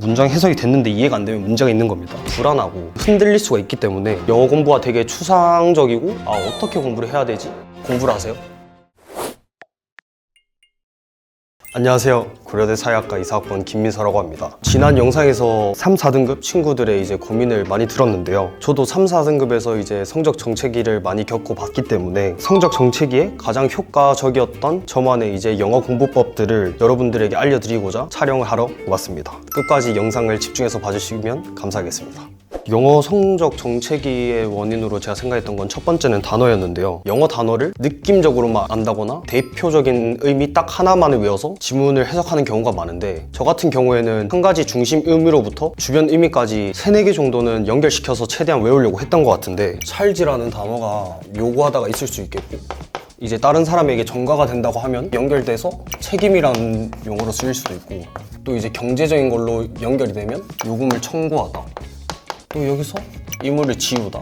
문장 해석이 됐는데 이해가 안 되면 문제가 있는 겁니다. 불안하고 흔들릴 수가 있기 때문에 영어 공부가 되게 추상적이고 어떻게 공부를 해야 되지? 공부를 하세요? 안녕하세요. 고려대 사회학과 이사학번 김민서라고 합니다. 지난 영상에서 3, 4등급 친구들의 이제 고민을 많이 들었는데요. 저도 3, 4등급에서 이제 성적 정체기를 많이 겪어봤기 때문에 성적 정체기에 가장 효과적이었던 저만의 이제 영어 공부법들을 여러분들에게 알려드리고자 촬영을 하러 왔습니다. 끝까지 영상을 집중해서 봐주시면 감사하겠습니다. 영어 성적 정체기의 원인으로 제가 생각했던 건 첫 번째는 단어였는데요. 영어 단어를 느낌적으로만 안다거나 대표적인 의미 딱 하나만을 외워서 지문을 해석하는 경우가 많은데, 저 같은 경우에는 한 가지 중심 의미로부터 주변 의미까지 3, 4개 정도는 연결시켜서 최대한 외우려고 했던 것 같은데, 찰지라는 단어가 요구하다가 있을 수 있겠고, 이제 다른 사람에게 전가가 된다고 하면 연결돼서 책임이라는 용어로 쓰일 수도 있고, 또 이제 경제적인 걸로 연결이 되면 요금을 청구하다, 또 여기서 이물을 지우다,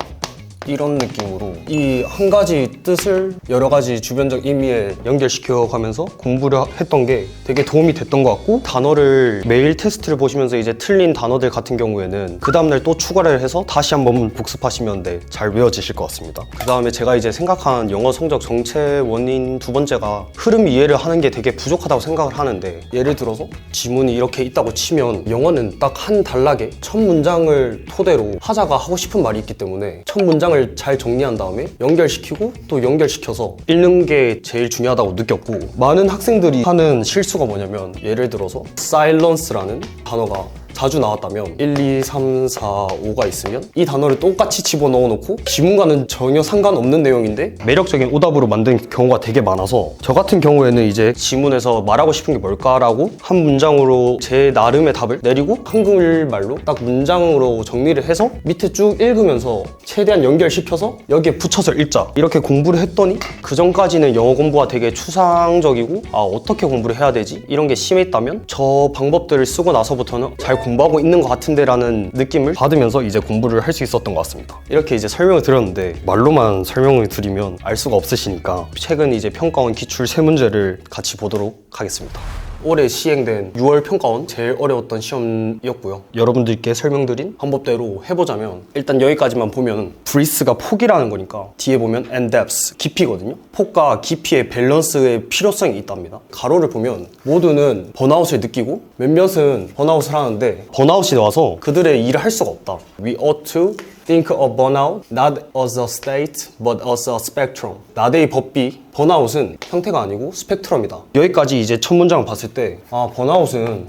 이런 느낌으로 이 한 가지 뜻을 여러 가지 주변적 의미에 연결시켜 가면서 공부를 했던 게 되게 도움이 됐던 것 같고, 단어를 매일 테스트를 보시면서 이제 틀린 단어들 같은 경우에는 그 다음날 또 추가를 해서 다시 한번 복습하시면 잘 외워지실 것 같습니다. 그 다음에 제가 이제 생각한 영어 성적 정체 원인 두 번째가 흐름 이해를 하는 게 되게 부족하다고 생각을 하는데, 예를 들어서 지문이 이렇게 있다고 치면 영어는 딱 한 단락에 첫 문장을 토대로 하자가 하고 싶은 말이 있기 때문에 첫 문장을 잘 정리한 다음에 연결시키고 또 연결시켜서 읽는 게 제일 중요하다고 느꼈고, 많은 학생들이 하는 실수가 뭐냐면, 예를 들어서 silence라는 단어가 자주 나왔다면 1, 2, 3, 4, 5가 있으면 이 단어를 똑같이 집어넣어 놓고 지문과는 전혀 상관없는 내용인데 매력적인 오답으로 만든 경우가 되게 많아서, 저 같은 경우에는 이제 지문에서 말하고 싶은 게 뭘까라고 한 문장으로 제 나름의 답을 내리고 한국말로 딱 문장으로 정리를 해서 밑에 쭉 읽으면서 최대한 연결시켜서 여기에 붙여서 읽자, 이렇게 공부를 했더니 그 전까지는 영어 공부가 되게 추상적이고 어떻게 공부를 해야 되지? 이런 게 심했다면 저 방법들을 쓰고 나서부터는 잘 공부하고 있는 것 같은데 라는 느낌을 받으면서 이제 공부를 할 수 있었던 것 같습니다. 이렇게 이제 설명을 드렸는데 말로만 설명을 드리면 알 수가 없으시니까 최근 이제 평가원 기출 3문제를 같이 보도록 하겠습니다. 올해 시행된 6월 평가원 제일 어려웠던 시험이었고요. 여러분들께 설명드린 방법대로 해보자면, 일단 여기까지만 보면 브리스가 폭이라는 거니까 뒤에 보면 and depth, 깊이거든요. 폭과 깊이의 밸런스의 필요성이 있답니다. 가로를 보면 모두는 번아웃을 느끼고 몇몇은 번아웃을 하는데 번아웃이 와서 그들의 일을 할 수가 없다. We ought to think of burnout not as a state but as a spectrum. 나대의 법비, 번아웃은 형태가 아니고 스펙트럼이다. 여기까지 이제 첫 문장을 봤을 때 번아웃은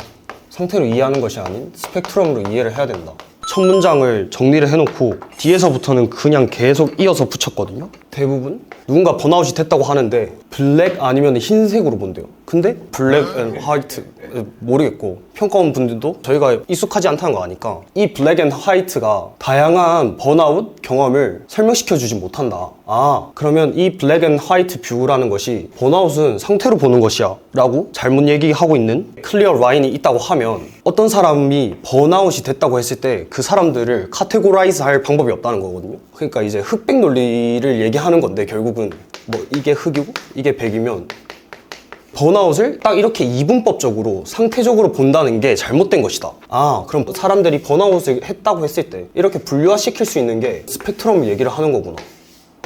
상태로 이해하는 것이 아닌 스펙트럼으로 이해를 해야 된다. 첫 문장을 정리를 해놓고 뒤에서부터는 그냥 계속 이어서 붙였거든요. 대부분 누군가 번아웃이 됐다고 하는데 블랙 아니면 흰색으로 본대요. 근데 블랙 앤 화이트 모르겠고, 평가원 분들도 저희가 익숙하지 않다는 거 아니까 이 블랙 앤 화이트가 다양한 번아웃 경험을 설명시켜 주지 못한다. 그러면 이 블랙 앤 화이트 뷰라는 것이 번아웃은 상태로 보는 것이야 라고 잘못 얘기하고 있는 클리어 라인이 있다고 하면, 어떤 사람이 번아웃이 됐다고 했을 때 그 사람들을 카테고라이즈 할 방법이 없다는 거거든요. 그러니까 이제 흑백 논리를 얘기하는 건데, 결국은 뭐 이게 흑이고 이게 백이면 번아웃을 딱 이렇게 이분법적으로 상태적으로 본다는 게 잘못된 것이다. 그럼 사람들이 번아웃을 했다고 했을 때 이렇게 분류화시킬 수 있는 게 스펙트럼 얘기를 하는 거구나.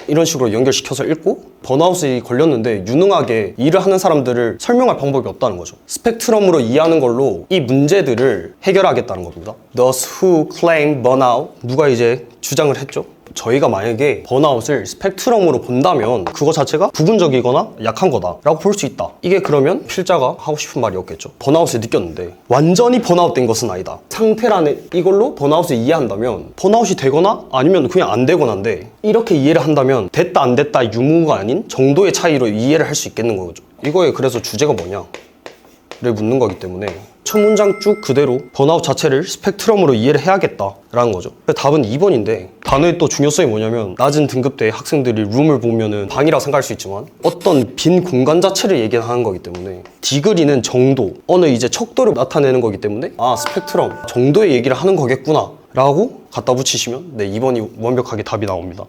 이런 식으로 연결시켜서 읽고, 번아웃이 걸렸는데 유능하게 일을 하는 사람들을 설명할 방법이 없다는 거죠. 스펙트럼으로 이해하는 걸로 이 문제들을 해결하겠다는 겁니다. Those who claim burnout, 누가 이제 주장을 했죠? 저희가 만약에 번아웃을 스펙트럼으로 본다면 그거 자체가 부분적이거나 약한 거다 라고 볼 수 있다. 이게 그러면 필자가 하고 싶은 말이었겠죠. 번아웃을 느꼈는데 완전히 번아웃 된 것은 아니다. 상태라는 이걸로 번아웃을 이해한다면 번아웃이 되거나 아니면 그냥 안 되거나인데, 이렇게 이해를 한다면 됐다 안 됐다 유무가 아닌 정도의 차이로 이해를 할 수 있겠는 거죠. 이거의 그래서 주제가 뭐냐 를 묻는 거기 때문에 첫 문장 쭉 그대로 번아웃 자체를 스펙트럼으로 이해를 해야겠다라는 거죠. 답은 2번인데, 단어의 또 중요성이 뭐냐면, 낮은 등급대의 학생들이 룸을 보면은 방이라고 생각할 수 있지만 어떤 빈 공간 자체를 얘기하는 거기 때문에, 디그리는 정도, 어느 이제 척도를 나타내는 거기 때문에 스펙트럼, 정도의 얘기를 하는 거겠구나 라고 갖다 붙이시면 2번이 완벽하게 답이 나옵니다.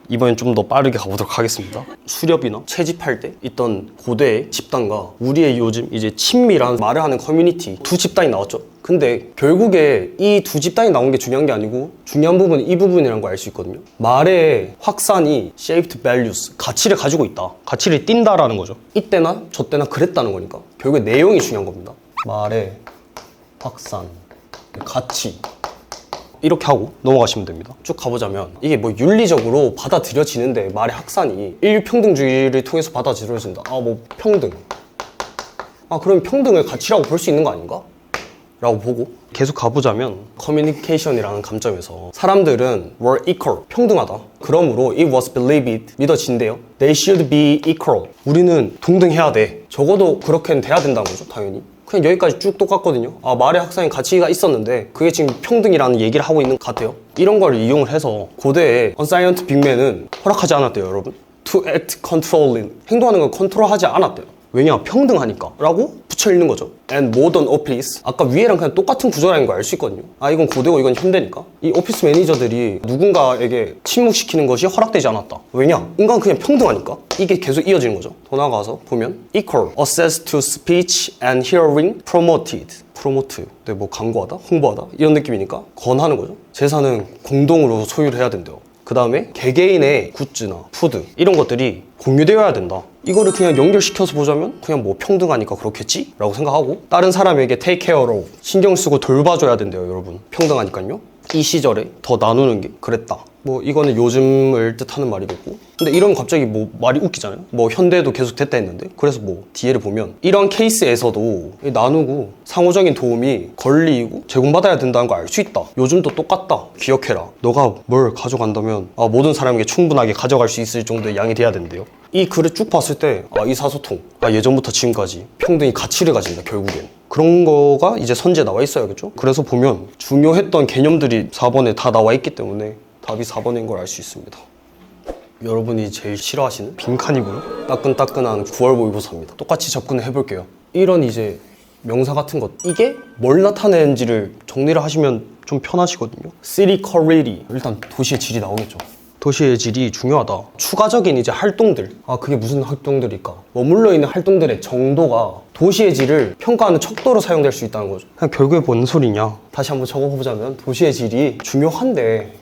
이번엔 좀 더 빠르게 가보도록 하겠습니다. 수렵이나 채집할 때 있던 고대의 집단과 우리의 요즘 이제 친밀한 말을 하는 커뮤니티 두 집단이 나왔죠. 근데 결국에 이 두 집단이 나온 게 중요한 게 아니고 중요한 부분은 이 부분이라는 걸 알 수 있거든요. 말의 확산이 shaped values, 가치를 가지고 있다. 가치를 띈다라는 거죠. 이때나 저때나 그랬다는 거니까 결국에 내용이 중요한 겁니다. 말의 확산, 가치 이렇게 하고 넘어가시면 됩니다. 쭉 가보자면 이게 뭐 윤리적으로 받아들여지는데 말의 확산이 인류평등주의를 통해서 받아들여진다. 뭐 평등. 그럼 평등을 가치라고 볼 수 있는 거 아닌가? 라고 보고 계속 가보자면 커뮤니케이션이라는 관점에서 사람들은 were equal, 평등하다. 그러므로 it was believed, 믿어진대요. They should be equal. 우리는 동등해야 돼. 적어도 그렇게는 돼야 된다는 거죠, 당연히. 그냥 여기까지 쭉 똑같거든요. 말의 확산의 가치가 있었는데 그게 지금 평등이라는 얘기를 하고 있는 것 같아요. 이런 걸 이용을 해서 고대의 unscientific man은 허락하지 않았대요, 여러분. To act controlling, 행동하는 걸 컨트롤하지 않았대요. 왜냐? 평등하니까 라고 붙여 있는 거죠. And modern office, 아까 위에랑 그냥 똑같은 구조라는 걸 알 수 있거든요. 이건 고대고 이건 현대니까. 이 오피스 매니저들이 누군가에게 침묵시키는 것이 허락되지 않았다. 왜냐? 인간은 그냥 평등하니까. 이게 계속 이어지는 거죠. 더 나아가서 보면 equal, access to speech and hearing promoted. 프로모트, 뭐 광고하다, 홍보하다 이런 느낌이니까 권하는 거죠. 재산은 공동으로 소유를 해야 된대요. 그 다음에 개개인의 굿즈나 푸드 이런 것들이 공유되어야 된다. 이거를 그냥 연결시켜서 보자면 그냥 뭐 평등하니까 그렇겠지? 라고 생각하고 다른 사람에게 take care of, 신경 쓰고 돌봐줘야 된대요, 여러분. 평등하니까요. 이 시절에 더 나누는 게 그랬다. 뭐 이거는 요즘을 뜻하는 말이겠고, 근데 이러면 갑자기 뭐 말이 웃기잖아요. 뭐 현대도 계속 됐다 했는데, 그래서 뭐 뒤에를 보면 이런 케이스에서도 나누고 상호적인 도움이 권리이고 제공받아야 된다는 걸 알 수 있다. 요즘도 똑같다. 기억해라. 너가 뭘 가져간다면 모든 사람에게 충분하게 가져갈 수 있을 정도의 양이 돼야 된대요. 이 글을 쭉 봤을 때 의사소통, 예전부터 지금까지 평등이 가치를 가진다, 결국엔. 그런 거가 이제 선지에 나와 있어야겠죠. 그래서 보면 중요했던 개념들이 4번에 다 나와 있기 때문에 답이 4번인 걸 알 수 있습니다. 여러분이 제일 싫어하시는 빈칸이고요. 따끈따끈한 9월 모의고사입니다. 똑같이 접근을 해볼게요. 이런 이제 명사 같은 것, 이게 뭘 나타내는지를 정리를 하시면 좀 편하시거든요. City quality, 일단 도시의 질이 나오겠죠. 도시의 질이 중요하다. 추가적인 이제 활동들, 그게 무슨 활동들일까? 머물러 있는 활동들의 정도가 도시의 질을 평가하는 척도로 사용될 수 있다는 거죠. 그냥 결국에 뭔 소리냐? 다시 한번 적어보자면 도시의 질이 중요한데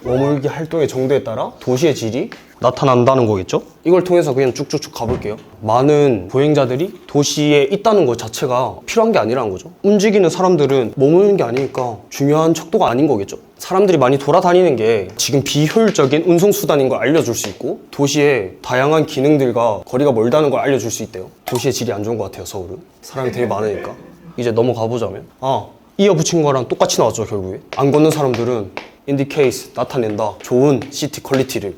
머물기 활동의 정도에 따라 도시의 질이 나타난다는 거겠죠? 이걸 통해서 그냥 쭉쭉쭉 가볼게요. 많은 보행자들이 도시에 있다는 것 자체가 필요한 게 아니라는 거죠. 움직이는 사람들은 머무는 게 아니니까 중요한 척도가 아닌 거겠죠. 사람들이 많이 돌아다니는 게 지금 비효율적인 운송수단인 걸 알려줄 수 있고, 도시의 다양한 기능들과 거리가 멀다는 걸 알려줄 수 있대요. 도시의 질이 안 좋은 것 같아요, 서울은. 사람이 되게 많으니까. 이제 넘어가 보자면 이어붙인 거랑 똑같이 나왔죠, 결국에. 안 걷는 사람들은 indicate, 나타낸다. 좋은 시티 퀄리티를.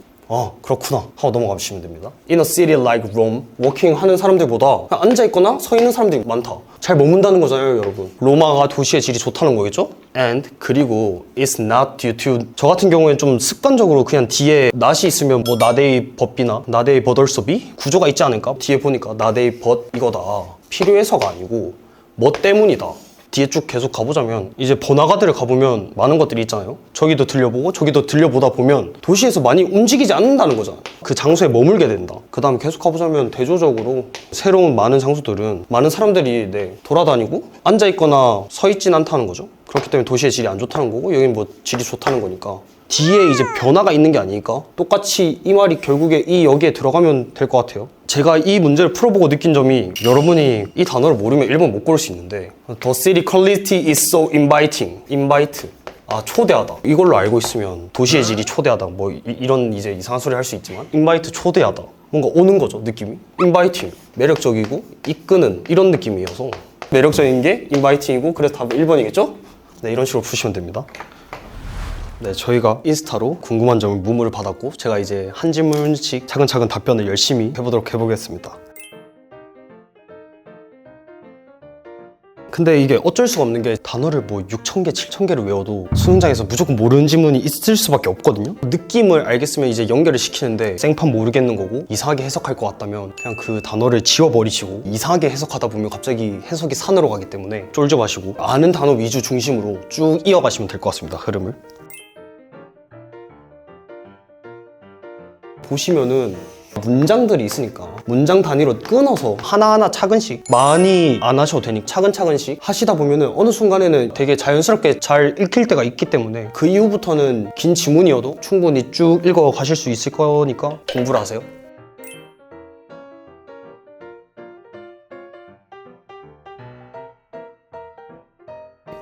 그렇구나 하고 넘어가시면 됩니다. In a city like Rome, 워킹 하는 사람들보다 그냥 앉아있거나 서 있는 사람들이 많다. 잘 머문다는 거잖아요, 여러분. 로마가 도시의 질이 좋다는 거겠죠? And 그리고 it's not due to, 저 같은 경우에는 좀 습관적으로 그냥 뒤에 not이 있으면 뭐 not a but이나 not a but also be 구조가 있지 않을까? 뒤에 보니까 not a but 이거다. 필요해서가 아니고 뭐 때문이다. 뒤에 쭉 계속 가보자면 이제 번화가들을 가보면 많은 것들이 있잖아요. 저기도 들려보고 저기도 들려보다 보면 도시에서 많이 움직이지 않는다는 거잖아요. 그 장소에 머물게 된다. 그 다음 계속 가보자면 대조적으로 새로운 많은 장소들은 많은 사람들이 돌아다니고 앉아있거나 서있진 않다는 거죠. 그렇기 때문에 도시의 질이 안 좋다는 거고, 여긴 뭐 질이 좋다는 거니까 뒤에 이제 변화가 있는 게 아니니까 똑같이 이 말이 결국에 이 여기에 들어가면 될 것 같아요. 제가 이 문제를 풀어보고 느낀 점이, 여러분이 이 단어를 모르면 1번 못 고를 수 있는데 The city quality is so inviting. invite, 초대하다. 이걸로 알고 있으면 도시의 질이 초대하다, 뭐 이런 이제 이상한 소리 할 수 있지만 invite, 초대하다. 뭔가 오는 거죠, 느낌이. inviting, 매력적이고 이끄는 이런 느낌이어서 매력적인 게 inviting이고, 그래서 답은 1번이겠죠? 네, 이런 식으로 푸시면 됩니다. 네, 저희가 인스타로 궁금한 점을 무무를 받았고, 제가 이제 한 질문씩 차근차근 답변을 열심히 해보겠습니다. 근데 이게 어쩔 수가 없는 게, 단어를 뭐 6,000개, 7,000개를 외워도 수능장에서 무조건 모르는 지문이 있을 수밖에 없거든요. 느낌을 알겠으면 이제 연결을 시키는데 생판 모르겠는 거고, 이상하게 해석할 것 같다면 그냥 그 단어를 지워버리시고, 이상하게 해석하다 보면 갑자기 해석이 산으로 가기 때문에 쫄지 마시고 아는 단어 위주 중심으로 쭉 이어가시면 될 것 같습니다, 흐름을. 보시면은 문장들이 있으니까 문장 단위로 끊어서 하나하나 차근씩 많이 안 하셔도 되니까 차근차근씩 하시다 보면은 어느 순간에는 되게 자연스럽게 잘 읽힐 때가 있기 때문에 그 이후부터는 긴 지문이어도 충분히 쭉 읽어 가실 수 있을 거니까 공부를 하세요.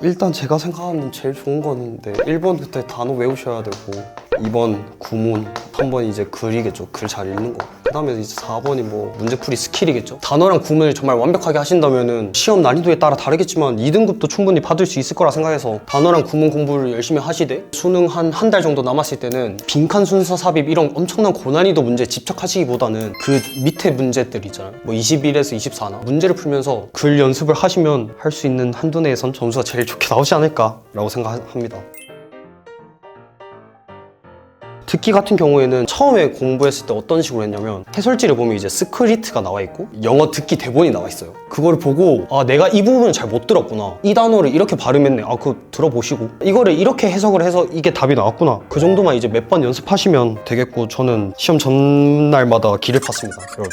일단 제가 생각하는 제일 좋은 거는 1번부터 단어 외우셔야 되고 2번 구문, 3번 이제 글이겠죠. 글 잘 읽는 거. 그 다음에 이제 4번이 뭐 문제풀이 스킬이겠죠. 단어랑 구문을 정말 완벽하게 하신다면은 시험 난이도에 따라 다르겠지만 2등급도 충분히 받을 수 있을 거라 생각해서 단어랑 구문 공부를 열심히 하시되 수능 한 달 정도 남았을 때는 빈칸 순서 삽입 이런 엄청난 고난이도 문제 집착하시기보다는 그 밑에 문제들 있잖아요. 뭐 21에서 24나 문제를 풀면서 글 연습을 하시면 할 수 있는 한두 내에선 점수가 제일 좋게 나오지 않을까라고 생각합니다. 듣기 같은 경우에는 처음에 공부했을 때 어떤 식으로 했냐면 해설지를 보면 이제 스크립트가 나와 있고 영어 듣기 대본이 나와 있어요. 그걸 보고 아 내가 이 부분을 잘 못 들었구나, 이 단어를 이렇게 발음했네, 아 그거 들어보시고 이거를 이렇게 해석을 해서 이게 답이 나왔구나, 그 정도만 이제 몇 번 연습하시면 되겠고 저는 시험 전날마다 기를 팠습니다, 여러분.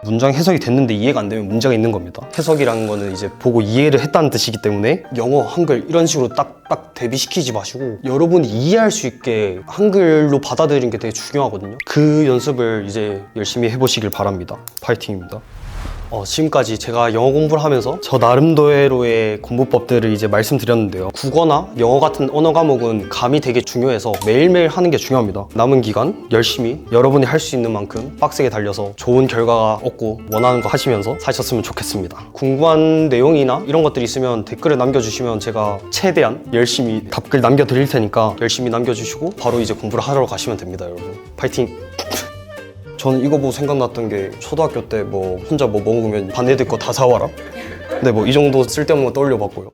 문장 해석이 됐는데 이해가 안 되면 문제가 있는 겁니다. 해석이라는 거는 이제 보고 이해를 했다는 뜻이기 때문에 영어, 한글 이런 식으로 딱딱 대비시키지 마시고 여러분이 이해할 수 있게 한글로 받아들이는 게 되게 중요하거든요. 그 연습을 이제 열심히 해보시길 바랍니다. 파이팅입니다. 지금까지 제가 영어 공부를 하면서 저 나름대로의 공부법들을 이제 말씀드렸는데요. 국어나 영어 같은 언어 과목은 감이 되게 중요해서 매일매일 하는 게 중요합니다. 남은 기간 열심히 여러분이 할 수 있는 만큼 빡세게 달려서 좋은 결과 얻고 원하는 거 하시면서 사셨으면 좋겠습니다. 궁금한 내용이나 이런 것들이 있으면 댓글에 남겨주시면 제가 최대한 열심히 답글 남겨드릴 테니까 열심히 남겨주시고 바로 이제 공부를 하러 가시면 됩니다, 여러분. 파이팅! 저는 이거 보고 생각났던 게 초등학교 때 뭐 혼자 뭐 먹으면 반 애들 거 다 사와라? 네, 뭐 이 정도 쓸데없는 거 떠올려 봤고요.